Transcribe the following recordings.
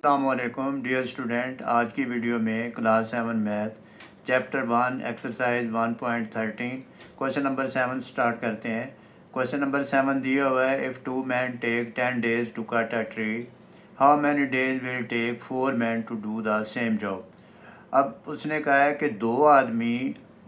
अस्सलामुअलैकुम dear student. आज की वीडियो में class 7 math chapter 1 exercise 1.13 question number 7 start करते हैं। क्वेश्चन नंबर 7 दिया हुआ है, if 2 man take 10 days to cut a tree, how many days will take 4 man to do the same job. अब उसने कहा है कि दो आदमी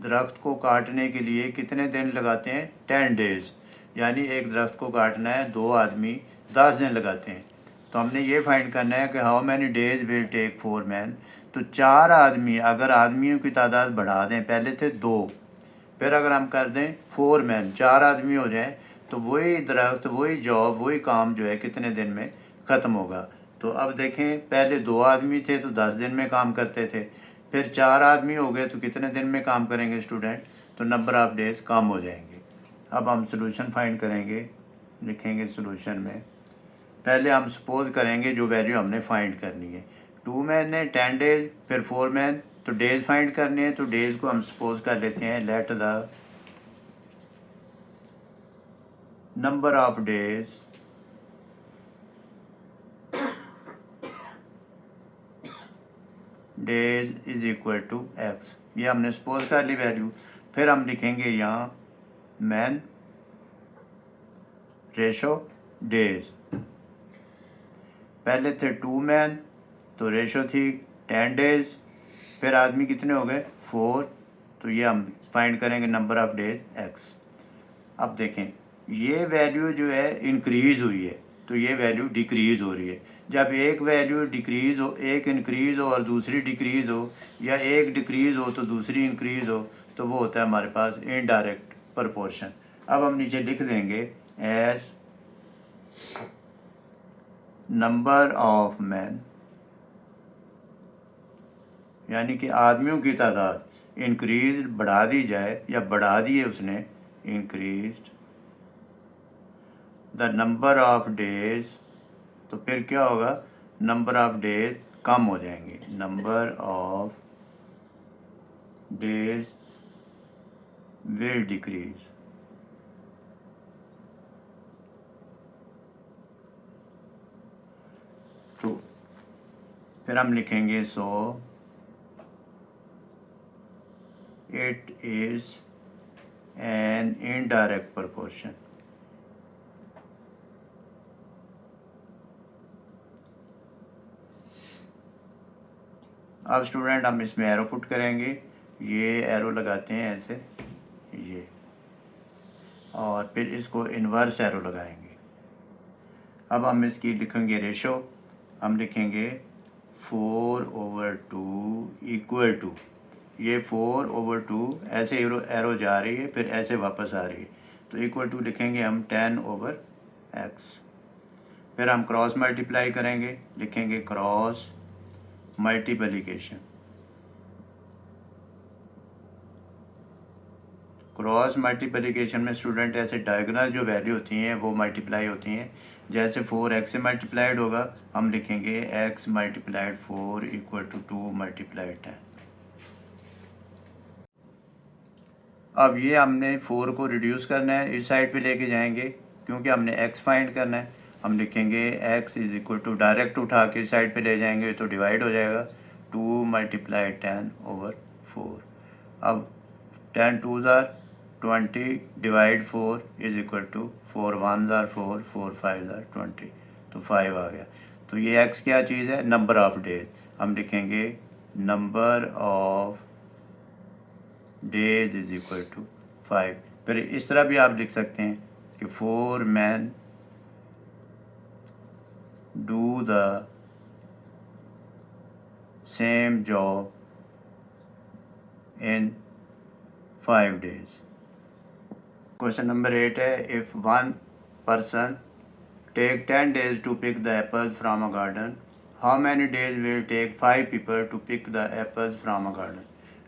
दरख्त को काटने के लिए कितने दिन लगाते हैं, 10 डेज़। यानी एक दरख्त को काटना है, दो आदमी 10 दिन लगाते हैं। तो हमने ये फाइंड करना है कि how many days will take 4 man. तो चार आदमी, अगर आदमियों की तादाद बढ़ा दें, पहले थे 2, फिर अगर हम कर दें 4 मैन, 4 आदमी हो जाएं, तो वही दरख्त, वही जॉब, वही काम जो है कितने दिन में ख़त्म होगा। तो अब देखें, पहले 2 आदमी थे तो 10 दिन में काम करते थे, फिर 4 आदमी हो गए तो कितने दिन में काम करेंगे स्टूडेंट, तो नंबर ऑफ़ डेज़ कम हो जाएंगे। अब हम सोल्यूशन फाइंड करेंगे, लिखेंगे सोल्यूशन में। पहले हम सपोज करेंगे जो वैल्यू हमने फाइंड करनी है। 2 मैन है 10 डेज, फिर 4 मैन, तो डेज फाइंड करने हैं। तो डेज को हम सपोज कर लेते हैं, let the number of days is equal to X. ये हमने सपोज कर ली वैल्यू। फिर हम लिखेंगे यहाँ मैन रेशो डेज। पहले थे 2 मैन, तो रेशो थी 10 डेज, फिर आदमी कितने हो गए 4, तो ये हम फाइंड करेंगे नंबर ऑफ डेज एक्स। अब देखें, ये वैल्यू जो है इंक्रीज़ हुई है, तो ये वैल्यू डिक्रीज़ हो रही है। जब एक वैल्यू डिक्रीज़ हो, एक इंक्रीज़ हो और दूसरी डिक्रीज़ हो, या एक डिक्रीज़ हो तो दूसरी इंक्रीज़ हो, तो वो होता है हमारे पास इनडायरेक्ट प्रपोर्शन। अब हम नीचे लिख देंगे एज नंबर ऑफ मैन, यानी कि आदमियों की तादाद इंक्रीज बढ़ा दी जाए, या बढ़ा दी है उसने, increase the number of days, तो फिर क्या होगा, नंबर ऑफ डेज कम हो जाएंगे। Number of days will decrease. तो फिर हम लिखेंगे so it is an indirect proportion. अब स्टूडेंट हम इसमें एरो पुट करेंगे, ये एरो लगाते हैं ऐसे, ये, और फिर इसको इन्वर्स एरो लगाएंगे। अब हम इसकी लिखेंगे रेशो, हम लिखेंगे 4/2 इक्वल टू, ये 4/2 ऐसे एरो जा रही है, फिर ऐसे वापस आ रही है, तो इक्वल टू लिखेंगे हम 10/x। फिर हम क्रॉस मल्टीप्लाई करेंगे, लिखेंगे क्रॉस मल्टीप्लिकेशन। क्रॉस मल्टीप्लिकेशन में स्टूडेंट ऐसे डायगोनल जो वैल्यू होती हैं वो मल्टीप्लाई होती हैं। जैसे 4x से मल्टीप्लाइड होगा, हम लिखेंगे x multiplied 4 equal to 2 multiplied 10। अब ये हमने 4 को रिड्यूस करना है, इस साइड पे लेके जाएंगे क्योंकि हमने x फाइंड करना है। हम लिखेंगे x is equal to, direct उठा के इस साइड पे ले जाएंगे तो डिवाइड हो जाएगा, 2 मल्टीप्लाइड 10/4। अब 10 2s are 20 divide 4 is equal to 4 1s are 4 4 5s are 20, तो 5 आ गया। तो ये x क्या चीज़ है, नंबर ऑफ डेज। हम लिखेंगे number of days is equal to 5। फिर इस तरह भी आप लिख सकते हैं कि 4 man do the same job in 5 days. Question number 8 है, if one person take 10 days to pick the apples from a garden, how many days will take 5 people to pick the apples from a garden।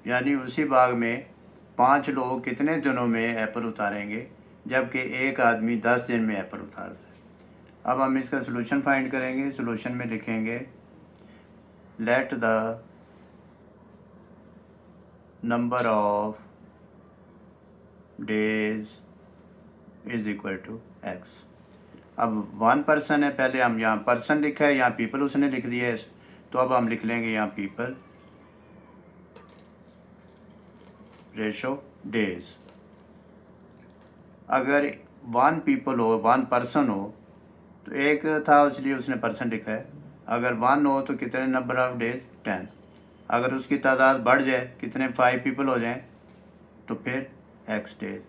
यानी उसी बाग में 5 लोग कितने दिनों में Apple उतारेंगे, जबकि एक आदमी 10 दिन में एप्पल उतारता है। अब हम इसका सोल्यूशन फाइंड करेंगे। सोल्यूशन में लिखेंगे let the number of days is equal to X. अब 1 पर्सन है, पहले हम यहाँ पर्सन लिखा है, यहाँ पीपल उसने लिख दिया है, तो अब हम लिख लेंगे यहाँ पीपल रेशो डेज। अगर 1 पीपल हो, 1 पर्सन हो, तो एक था इसलिए उसने पर्सन लिखा है। अगर 1 हो तो कितने नंबर ऑफ डेज 10। अगर उसकी तादाद बढ़ जाए, कितने 5 पीपल हो जाएं, तो फिर x डेज।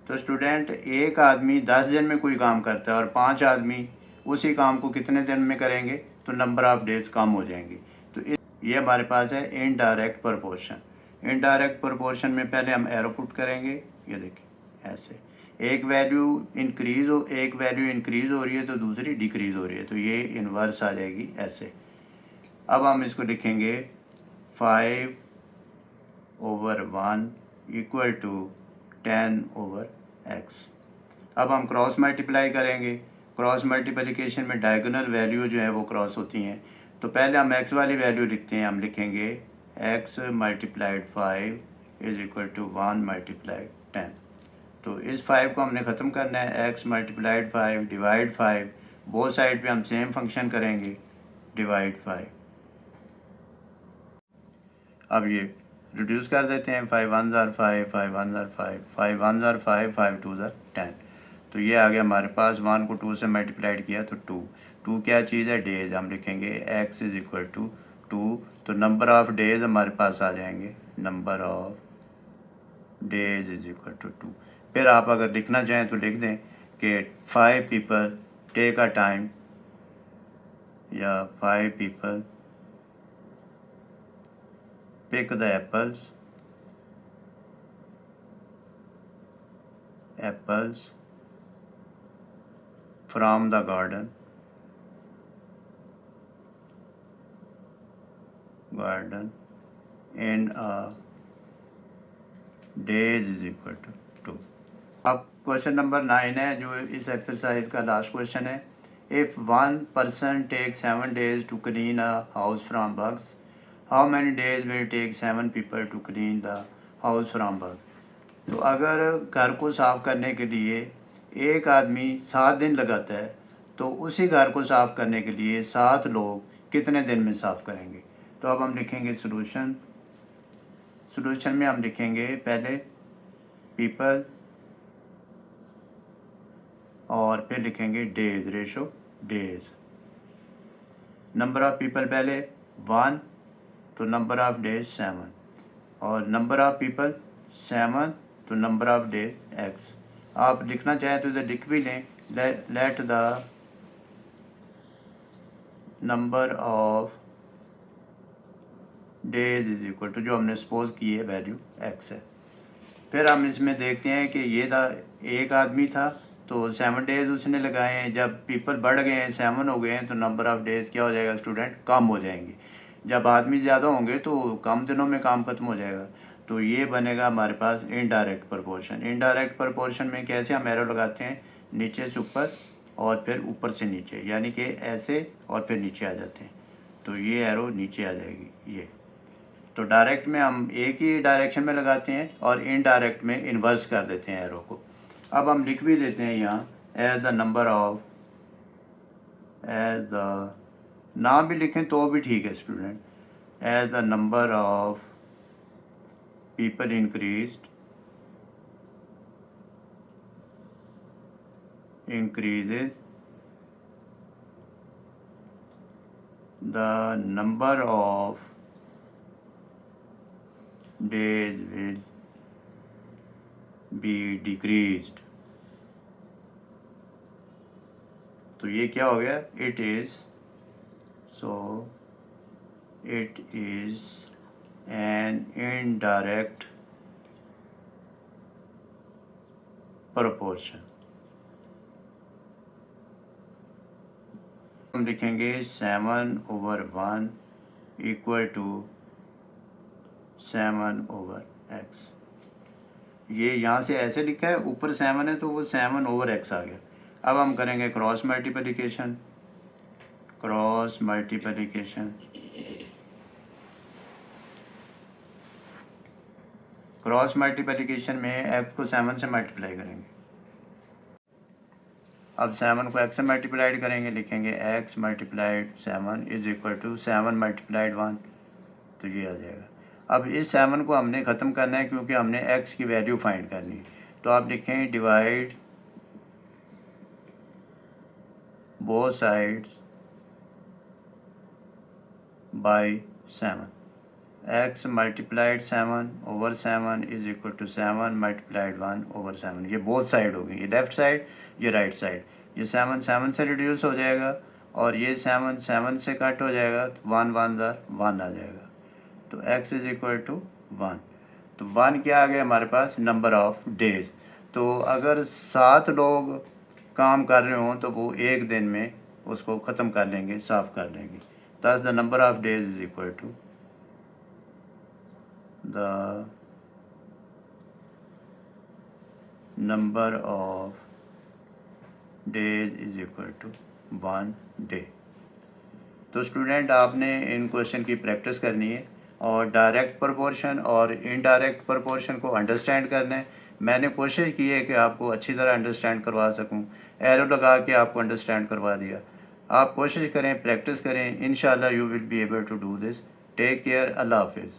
तो स्टूडेंट, एक आदमी 10 दिन में कोई काम करता है और 5 आदमी उसी काम को कितने दिन में करेंगे, तो नंबर ऑफ डेज कम हो जाएंगे। तो ये हमारे पास है इनडायरेक्ट प्रोपोर्शन। इनडायरेक्ट प्रोपोर्शन में पहले हम एरो पुट करेंगे, ये देखिए ऐसे, एक वैल्यू इंक्रीज हो रही है तो दूसरी डिक्रीज हो रही है, तो ये इन्वर्स आ जाएगी ऐसे। अब हम इसको लिखेंगे 5/1 इक्वल टू 10/x। अब हम क्रॉस मल्टीप्लाई करेंगे। क्रॉस मल्टीप्लिकेशन में डायगोनल वैल्यू जो है वो क्रॉस होती हैं। तो पहले हम x वाली वैल्यू लिखते हैं, हम लिखेंगे x multiplied 5 is equal to 1 multiplied 10। तो इस 5 को हमने ख़त्म करना है, x multiplied 5 divide 5, both side पे हम सेम फंक्शन करेंगे, डिवाइड 5। अब ये रिड्यूस कर देते हैं, 5 1 ज़ार 5, 5 1 ज़ार 5, 5 1 ज़ार 5, 5 2 ज़ार 10। तो ये आ गया हमारे पास, 1 को 2 से मल्टीप्लाइड किया तो 2 क्या चीज़ है, डेज। हम लिखेंगे x इज़ इक्वल टू 2, तो नंबर ऑफ़ डेज हमारे पास आ जाएंगे, number of days is equal to 2। फिर आप अगर लिखना चाहें तो लिख दें कि 5 पीपल टेक अ टाइम, या 5 people pick the apples from the garden in a days is equal to 2। अब क्वेश्चन नंबर 9 है, जो इस एक्सरसाइज का लास्ट क्वेश्चन है। If 1 person takes 7 days to clean a house from bugs, how many days will take 7 people to clean the house from bugs? तो अगर घर को साफ़ करने के लिए एक आदमी 7 दिन लगाता है, तो उसी घर को साफ़ करने के लिए 7 लोग कितने दिन में साफ़ करेंगे। तो अब हम लिखेंगे सॉल्यूशन में हम लिखेंगे पहले पीपल और फिर लिखेंगे days, ratio days. Number of people पहले 1, तो नंबर ऑफ़ डेज 7, और नंबर ऑफ़ पीपल 7, तो नंबर ऑफ़ डेज x। आप लिखना चाहें तो इधर लिख भी लें, let the number of days is equal to, जो हमने सपोज की है वैल्यू x है। फिर हम इसमें देखते हैं कि ये था, एक आदमी था तो 7 डेज उसने लगाए हैं। जब पीपल बढ़ गए हैं, 7 हो गए हैं, तो नंबर ऑफ़ डेज क्या हो जाएगा स्टूडेंट, कम हो जाएंगे। जब आदमी ज़्यादा होंगे तो कम दिनों में काम खत्म हो जाएगा। तो ये बनेगा हमारे पास इनडायरेक्ट प्रोपोर्शन। इनडायरेक्ट प्रोपोर्शन में कैसे हम एरो लगाते हैं, नीचे से ऊपर और फिर ऊपर से नीचे, यानी कि ऐसे और फिर नीचे आ जाते हैं। तो ये एरो नीचे आ जाएगी ये। तो डायरेक्ट में हम एक ही डायरेक्शन में लगाते हैं और इनडायरेक्ट में इन्वर्स कर देते हैं एरो को। अब हम लिख भी देते हैं यहाँ as the number of, as the, ना भी लिखें तो भी ठीक है student, as the number of people increases the number of days will be decreased। तो ये क्या हो गया, it is, so it is an indirect proportion. हम लिखेंगे 7/1 इक्वल टू 7/x। ये यहाँ से ऐसे लिखा है, ऊपर 7 है तो वो 7/x आ गया। अब हम करेंगे क्रॉस मल्टीप्लिकेशन। क्रॉस मल्टीप्लिकेशन में f को 7 से मल्टीप्लाई करेंगे। अब 7 को x से मल्टीप्लाइड करेंगे, लिखेंगे x multiplied 7 is equal to 7 multiplied 1, तो ये आ जाएगा। अब इस 7 को हमने ख़त्म करना है क्योंकि हमने x की वैल्यू फाइंड करनी है, तो आप लिखेंगे divide both sides by 7, x multiplied 7 over 7 is equal to 7 multiplied 1 over 7। ये बोथ साइड होगी, ये लेफ़्ट साइड, ये राइट साइड। ये 7 7 से रिड्यूस हो जाएगा और ये 7 7 से कट हो जाएगा, तो 1 1 1 आ जाएगा, तो x इज़ इक्वल टू 1। तो 1 क्या आ गया हमारे पास, नंबर ऑफ डेज़। तो अगर 7 लोग काम कर रहे हों तो वो एक दिन में उसको ख़त्म कर लेंगे, साफ़ कर लेंगे। thus the number of days is equal to the number of days is equal to 1 day। तो स्टूडेंट आपने इन क्वेश्चन की प्रैक्टिस करनी है और डायरेक्ट प्रोपोर्शन और इनडायरेक्ट प्रोपोर्शन को अंडरस्टैंड करना है। मैंने कोशिश की है कि आपको अच्छी तरह अंडरस्टैंड करवा सकूं, एरो लगा के आपको अंडरस्टैंड करवा दिया। आप कोशिश करें, प्रैक्टिस करें, इंशाल्लाह you will be able to do this. Take care, अल्लाह हाफिज़।